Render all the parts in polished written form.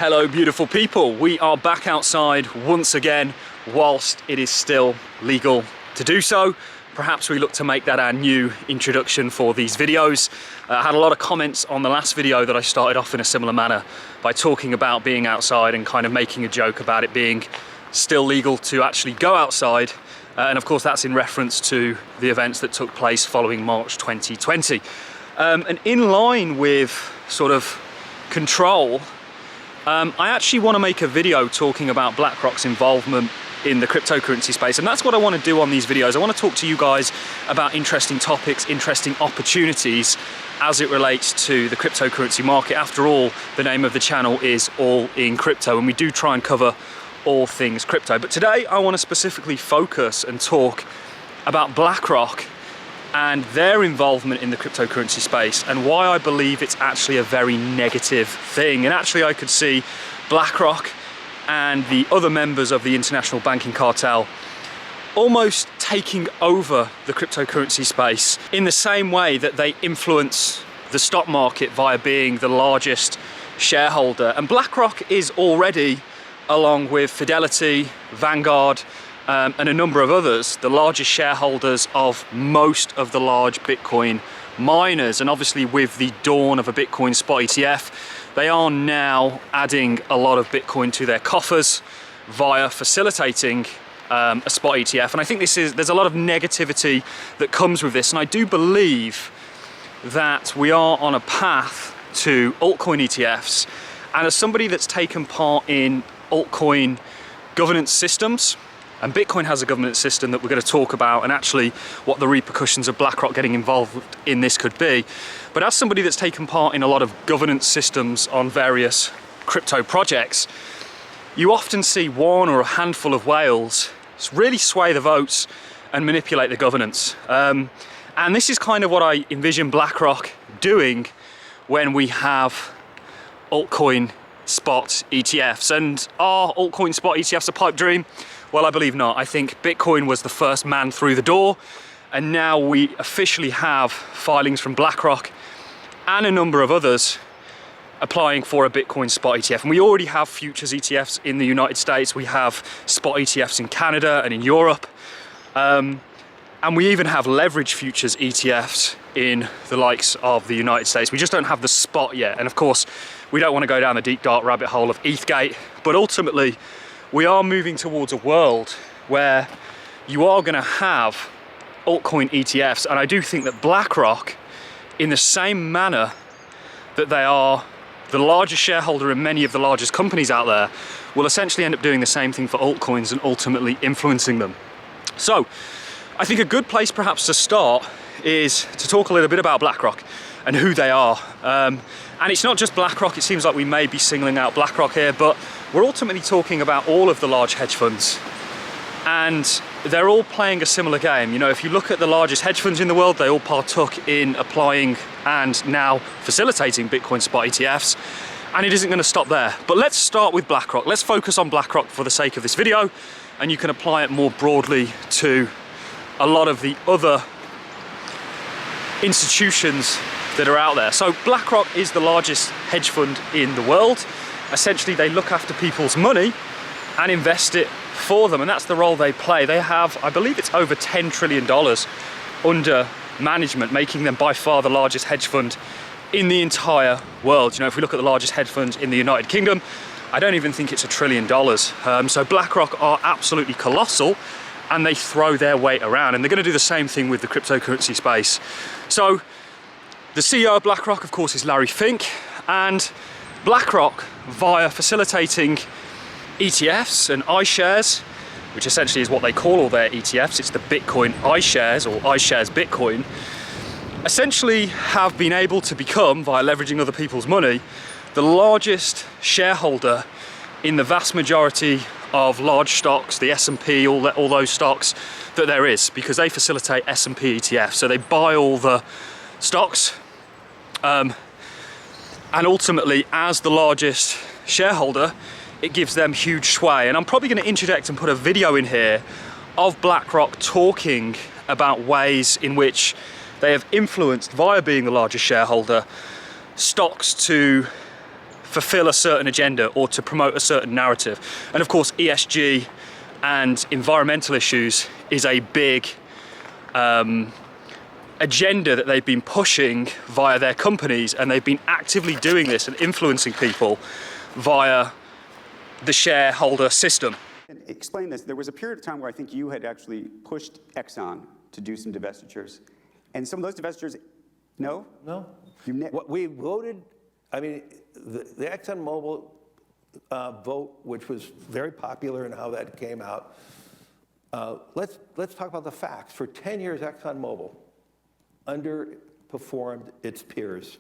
Hello beautiful people, we are back outside once again whilst it is still legal to do so. Perhaps we look to make that our new introduction for these videos. I had a lot of comments on the last video that I started off in a similar manner by talking about being outside and kind of making a joke about it being still legal to actually go outside. And of course that's in reference to the events that took place following March 2020. And in line with sort of control, I actually want to make a video talking about BlackRock's involvement in the cryptocurrency space, and that's what I want to do on these videos. I want to talk to you guys about interesting topics, interesting opportunities as it relates to the cryptocurrency market. After all, the name of the channel is All in Crypto, and we do try and cover all things crypto. But today I want to specifically focus and talk about BlackRock and their involvement in the cryptocurrency space and why I believe it's actually a very negative thing. And actually I could see BlackRock and the other members of the international banking cartel almost taking over the cryptocurrency space in the same way that they influence the stock market via being the largest shareholder. And BlackRock is already, along with Fidelity, Vanguard, and a number of others, the largest shareholders of most of the large Bitcoin miners. And obviously with the dawn of a Bitcoin spot ETF, they are now adding a lot of Bitcoin to their coffers via facilitating a spot ETF. And I think there's a lot of negativity that comes with this. And I do believe that we are on a path to altcoin ETFs. And as somebody that's taken part in altcoin governance systems, and Bitcoin has a governance system that we're going to talk about, and actually what the repercussions of BlackRock getting involved in this could be. But as somebody that's taken part in a lot of governance systems on various crypto projects, you often see one or a handful of whales really sway the votes and manipulate the governance. And this is kind of what I envision BlackRock doing when we have altcoin spot ETFs. And are altcoin spot ETFs a pipe dream? Well, I believe not. I think Bitcoin was the first man through the door, and now we officially have filings from BlackRock and a number of others applying for a Bitcoin spot ETF. And we already have futures ETFs in the United States. We have spot ETFs in Canada and in Europe. And we even have leverage futures ETFs in the likes of the United States. We just don't have the spot yet. And of course, we don't want to go down the deep dark rabbit hole of ETHgate, but ultimately, we are moving towards a world where you are going to have altcoin ETFs. And I do think that BlackRock, in the same manner that they are the largest shareholder in many of the largest companies out there, will essentially end up doing the same thing for altcoins and ultimately influencing them. So I think a good place perhaps to start is to talk a little bit about BlackRock and who they are. And it's not just BlackRock. It seems like we may be singling out BlackRock here, but we're ultimately talking about all of the large hedge funds. And they're all playing a similar game. You know, if you look at the largest hedge funds in the world, they all partook in applying and now facilitating Bitcoin spot ETFs. And it isn't going to stop there. But let's start with BlackRock. Let's focus on BlackRock for the sake of this video, and you can apply it more broadly to a lot of the other institutions that are out there. So BlackRock is the largest hedge fund in the world. Essentially, they look after people's money and invest it for them, and that's the role they play. They have, I believe it's over $10 trillion under management, making them by far the largest hedge fund in the entire world. You know, if we look at the largest hedge fund in the United Kingdom, I don't even think it's $1 trillion. So BlackRock are absolutely colossal, and they throw their weight around, and they're going to do the same thing with the cryptocurrency space. So the CEO of BlackRock, of course, is Larry Fink, and BlackRock, via facilitating ETFs and iShares, which essentially is what they call all their ETFs, it's the Bitcoin iShares or iShares Bitcoin, essentially have been able to become, via leveraging other people's money, the largest shareholder in the vast majority of large stocks, the S&P, all those stocks that there is, because they facilitate S&P ETFs. So they buy all the stocks, and ultimately, as the largest shareholder, it gives them huge sway. And I'm probably going to interject and put a video in here of BlackRock talking about ways in which they have influenced, via being the largest shareholder, stocks to fulfill a certain agenda or to promote a certain narrative. And of course, ESG and environmental issues is a big agenda that they've been pushing via their companies, and they've been actively doing this and influencing people via the shareholder system. Explain this. There was a period of time where I think you had actually pushed Exxon to do some divestitures, and some of those divestitures, no? No. What we voted, I mean, the ExxonMobil vote, which was very popular in how that came out. Let's talk about the facts. For 10 years, ExxonMobil underperformed its peers.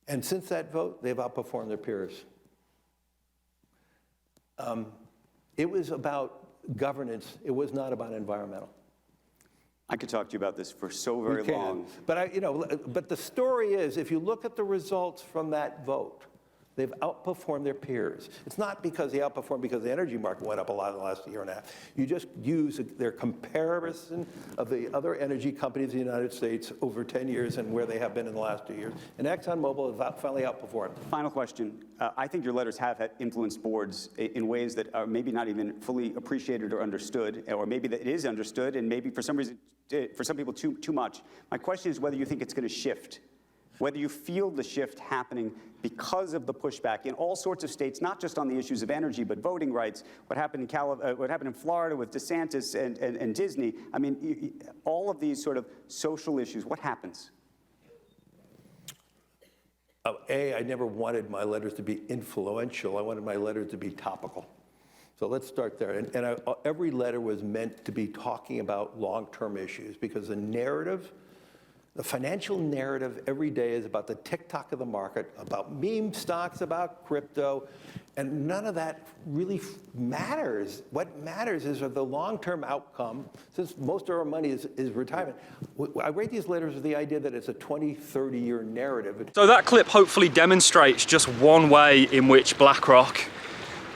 And since that vote, they've outperformed their peers. It was about governance. It was not about environmental. I could talk to you about this for so very long. But but the story is, if you look at the results from that vote, they've outperformed their peers. It's not because they outperformed because the energy market went up a lot in the last year and a half. You just use their comparison of the other energy companies in the United States over 10 years and where they have been in the last 2 years. And ExxonMobil has finally outperformed. Final question. I think your letters have influenced boards in ways that are maybe not even fully appreciated or understood, or maybe that it is understood, and maybe for some reason, for some people too much. My question is whether you think it's going to shift, whether you feel the shift happening because of the pushback in all sorts of states, not just on the issues of energy, but voting rights, what happened in Florida with DeSantis and Disney. I mean, all of these sort of social issues, what happens? I never wanted my letters to be influential. I wanted my letters to be topical. So let's start there. And every letter was meant to be talking about long-term issues, because the narrative, the financial narrative every day is about the tick-tock of the market, about meme stocks, about crypto, and none of that really matters. What matters is the long-term outcome, since most of our money is retirement. I write these letters with the idea that it's a 20, 30-year narrative. So that clip hopefully demonstrates just one way in which BlackRock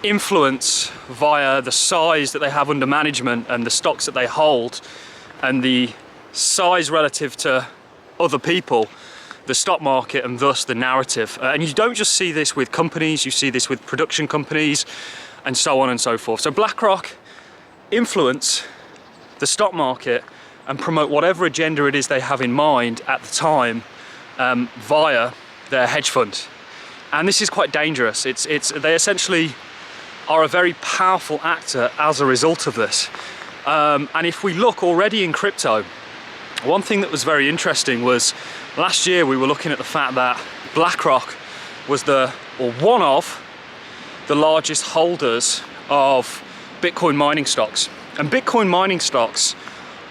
influence via the size that they have under management and the stocks that they hold and the size relative to other people, the stock market, and thus the narrative. And you don't just see this with companies, you see this with production companies and so on and so forth. So BlackRock influence the stock market and promote whatever agenda it is they have in mind at the time via their hedge fund. And this is quite dangerous. They essentially are a very powerful actor as a result of this. And if we look already in crypto, one thing that was very interesting was last year we were looking at the fact that BlackRock was one of the largest holders of Bitcoin mining stocks. And Bitcoin mining stocks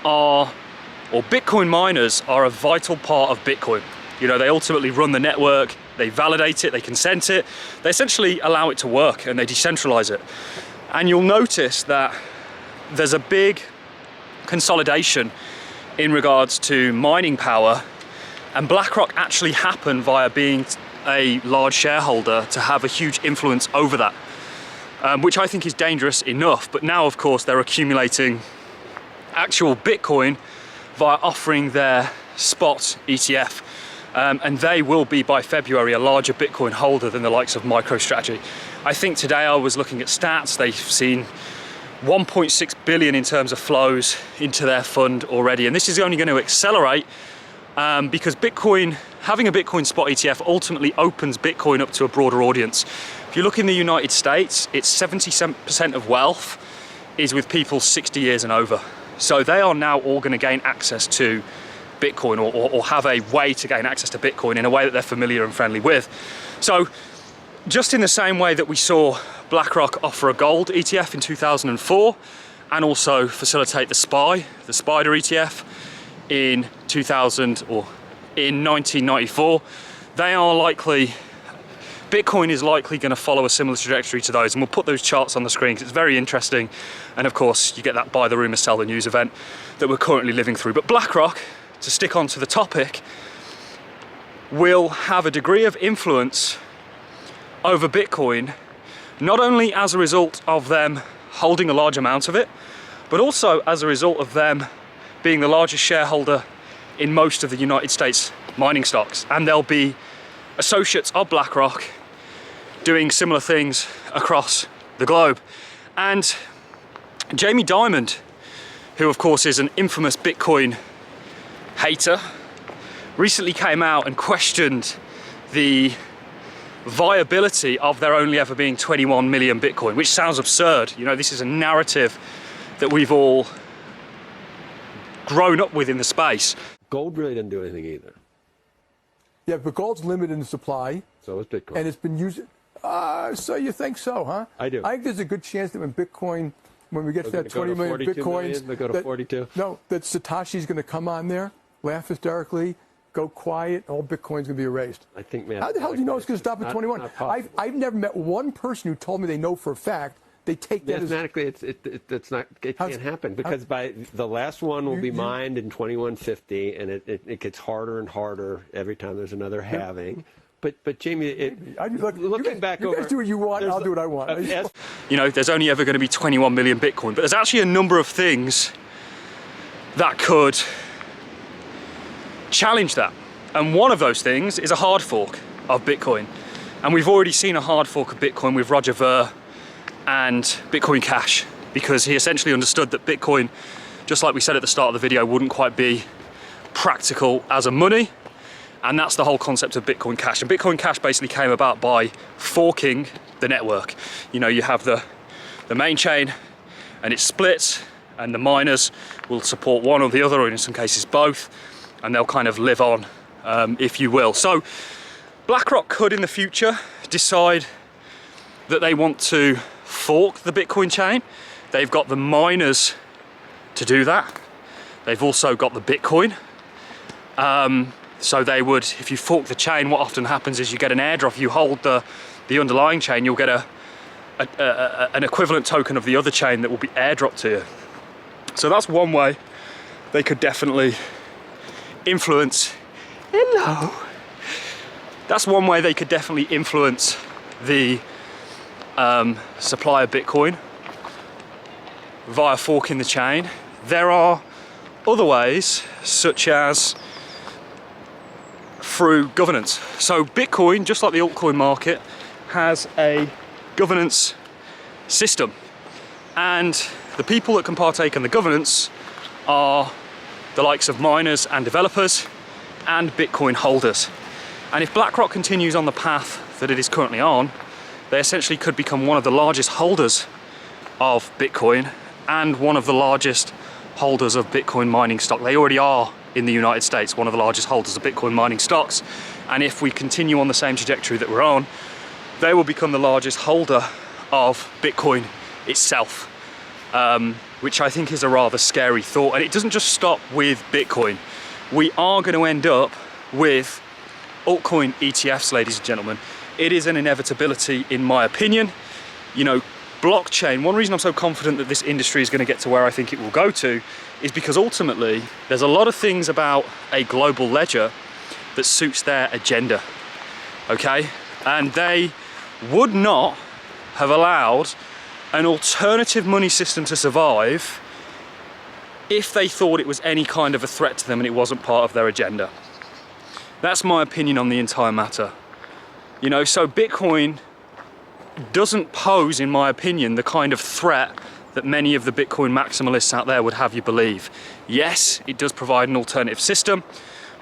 Bitcoin miners are a vital part of Bitcoin. You know, they ultimately run the network, they validate it, they consent it, they essentially allow it to work and they decentralize it. And you'll notice that there's a big consolidation in regards to mining power, and BlackRock actually happened via being a large shareholder to have a huge influence over that, which I think is dangerous enough. But now, of course, they're accumulating actual Bitcoin via offering their spot ETF. And they will be, by February, a larger Bitcoin holder than the likes of MicroStrategy. I think today I was looking at stats, they've seen 1.6 billion in terms of flows into their fund already. And this is only going to accelerate because having a Bitcoin spot ETF ultimately opens Bitcoin up to a broader audience. If you look in the United States, it's 70% of wealth is with people 60 years and over. So they are now all going to gain access to Bitcoin or have a way to gain access to Bitcoin in a way that they're familiar and friendly with. So just in the same way that we saw BlackRock offer a gold ETF in 2004 and also facilitate the SPIDER ETF in 1994, Bitcoin is likely going to follow a similar trajectory to those, and we'll put those charts on the screen because it's very interesting. And of course, you get that buy the rumor, sell the news event that we're currently living through. But BlackRock, to stick on to the topic, will have a degree of influence over Bitcoin, not only as a result of them holding a large amount of it, but also as a result of them being the largest shareholder in most of the United States mining stocks. And they'll be associates of BlackRock doing similar things across the globe. And Jamie Dimon, who of course is an infamous Bitcoin hater, recently came out and questioned the viability of there only ever being 21 million Bitcoin, which sounds absurd. You know, this is a narrative that we've all grown up with in the space. Gold really didn't do anything either. Yeah, but gold's limited in supply. So is Bitcoin. And it's been used. So you think so, huh? I do. I think there's a good chance that when we get to that 20 million Bitcoins, they go to 42. No, that Satoshi's going to come on there, laugh hysterically, go quiet, all Bitcoin's going to be erased. I think, man. How the hell do you know it's going to stop at 21? I've never met one person who told me they know for a fact. They take that mathematically, it can't happen, because by the last one will be mined in 2150, and it gets harder and harder every time there's another halving. But Jamie, looking back over, you guys do what you want, I'll do what I want. You know, there's only ever going to be 21 million Bitcoin, but there's actually a number of things that could challenge that. And one of those things is a hard fork of Bitcoin. And we've already seen a hard fork of Bitcoin with Roger Ver and Bitcoin Cash, because he essentially understood that Bitcoin, just like we said at the start of the video, wouldn't quite be practical as a money. And that's the whole concept of Bitcoin Cash. And Bitcoin Cash basically came about by forking the network. You know, you have the main chain and it splits, and the miners will support one or the other, or in some cases both, and they'll kind of live on, if you will. So BlackRock could in the future decide that they want to fork the Bitcoin chain. They've got the miners to do that. They've also got the Bitcoin. So they would, if you fork the chain, what often happens is you get an airdrop. If you hold the underlying chain, you'll get an equivalent token of the other chain that will be airdropped to you. So that's one way they could definitely influence. Hello. That's one way they could definitely influence the supply of Bitcoin via forking the chain. There are other ways, such as through governance. So Bitcoin, just like the altcoin market, has a governance system, and the people that can partake in the governance are the likes of miners and developers and Bitcoin holders. And if BlackRock continues on the path that it is currently on, they essentially could become one of the largest holders of Bitcoin and one of the largest holders of Bitcoin mining stock. They already are in the United States one of the largest holders of Bitcoin mining stocks. And if we continue on the same trajectory that we're on, they will become the largest holder of Bitcoin itself, which I think is a rather scary thought. And it doesn't just stop with Bitcoin. We are going to end up with altcoin ETFs, ladies and gentlemen. It is an inevitability, in my opinion. You know, blockchain, one reason I'm so confident that this industry is going to get to where I think it will go to is because ultimately there's a lot of things about a global ledger that suits their agenda, okay? And they would not have allowed an alternative money system to survive if they thought it was any kind of a threat to them and it wasn't part of their agenda. That's my opinion on the entire matter. You know, so Bitcoin doesn't pose, in my opinion, the kind of threat that many of the Bitcoin maximalists out there would have you believe. Yes, it does provide an alternative system,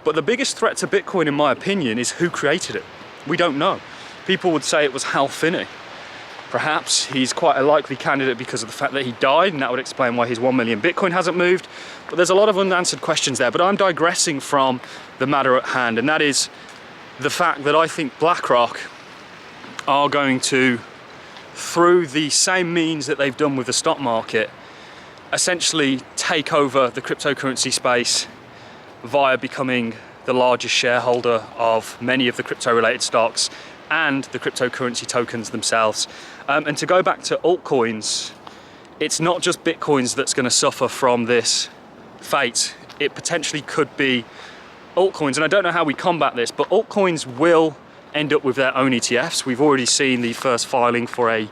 but the biggest threat to Bitcoin, in my opinion, is who created it. We don't know. People would say it was Hal Finney. Perhaps he's quite a likely candidate because of the fact that he died, and that would explain why his 1 million Bitcoin hasn't moved. But there's a lot of unanswered questions there. But I'm digressing from the matter at hand, and that is the fact that I think BlackRock are going to, through the same means that they've done with the stock market, essentially take over the cryptocurrency space via becoming the largest shareholder of many of the crypto-related stocks and the cryptocurrency tokens themselves. And to go back to altcoins, it's not just Bitcoins that's going to suffer from this fate. It potentially could be altcoins, and I don't know how we combat this, but altcoins will end up with their own ETFs. We've already seen the first filing for a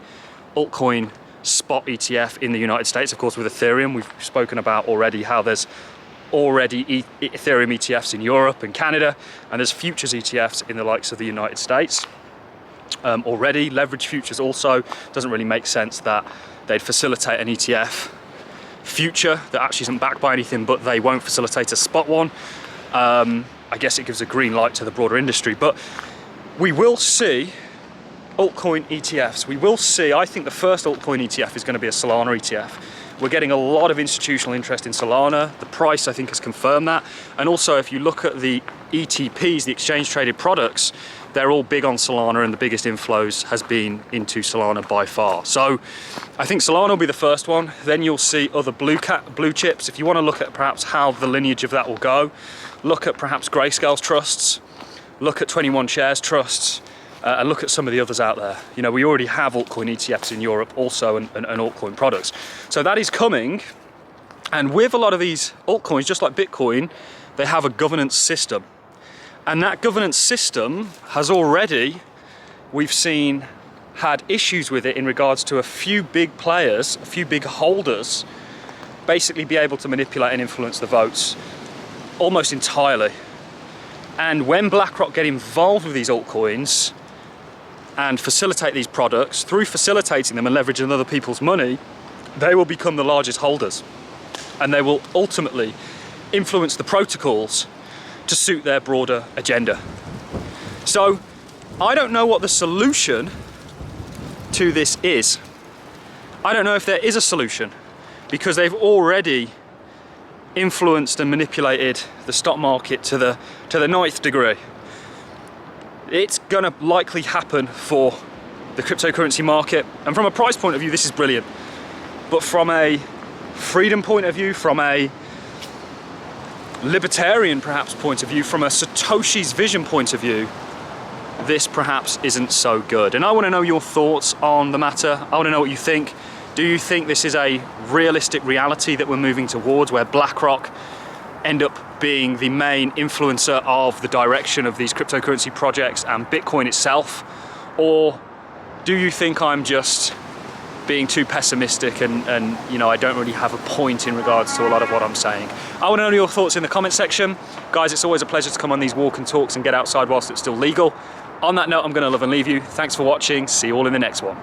altcoin spot ETF in the United States, of course with Ethereum. We've spoken about already how there's already Ethereum ETFs in Europe and Canada, and there's futures ETFs in the likes of the United States. Already, leverage futures also doesn't really make sense that they'd facilitate an ETF future that actually isn't backed by anything, but they won't facilitate a spot one. I guess it gives a green light to the broader industry, but we will see altcoin ETFs. We will see, I think the first altcoin ETF is going to be a Solana ETF. We're getting a lot of institutional interest in Solana. The price, I think, has confirmed that. And also, if you look at the ETPs, the exchange traded products, they're all big on Solana, and the biggest inflows has been into Solana by far. So I think Solana will be the first one. Then you'll see other blue chips. If you want to look at perhaps how the lineage of that will go, look at perhaps Grayscale's trusts, look at 21 Shares trusts, and look at some of the others out there. You know, we already have altcoin ETFs in Europe also, and altcoin products. So that is coming. And with a lot of these altcoins, just like Bitcoin, they have a governance system. And that governance system has already, we've seen, had issues with it in regards to a few big players, a few big holders, basically be able to manipulate and influence the votes almost entirely. And when BlackRock get involved with these altcoins and facilitate these products, through facilitating them and leveraging other people's money, they will become the largest holders. And they will ultimately influence the protocols to suit their broader agenda. So I don't know what the solution to this is. I don't know if there is a solution, because they've already influenced and manipulated the stock market to the 9th degree. It's gonna likely happen for the cryptocurrency market, and from a price point of view, this is brilliant. But from a freedom point of view, from a libertarian perhaps point of view, from a Satoshi's vision point of view, this perhaps isn't so good. And I want to know your thoughts on the matter. I want to know what you think. Do you think this is a realistic reality that we're moving towards, where BlackRock end up being the main influencer of the direction of these cryptocurrency projects and Bitcoin itself? Or do you think I'm just being too pessimistic and you know, I don't really have a point in regards to a lot of what I'm saying? I want to know your thoughts in the comment section. Guys, it's always a pleasure to come on these walk and talks and get outside whilst it's still legal. On that note, I'm going to love and leave you. Thanks for watching. See you all in the next one.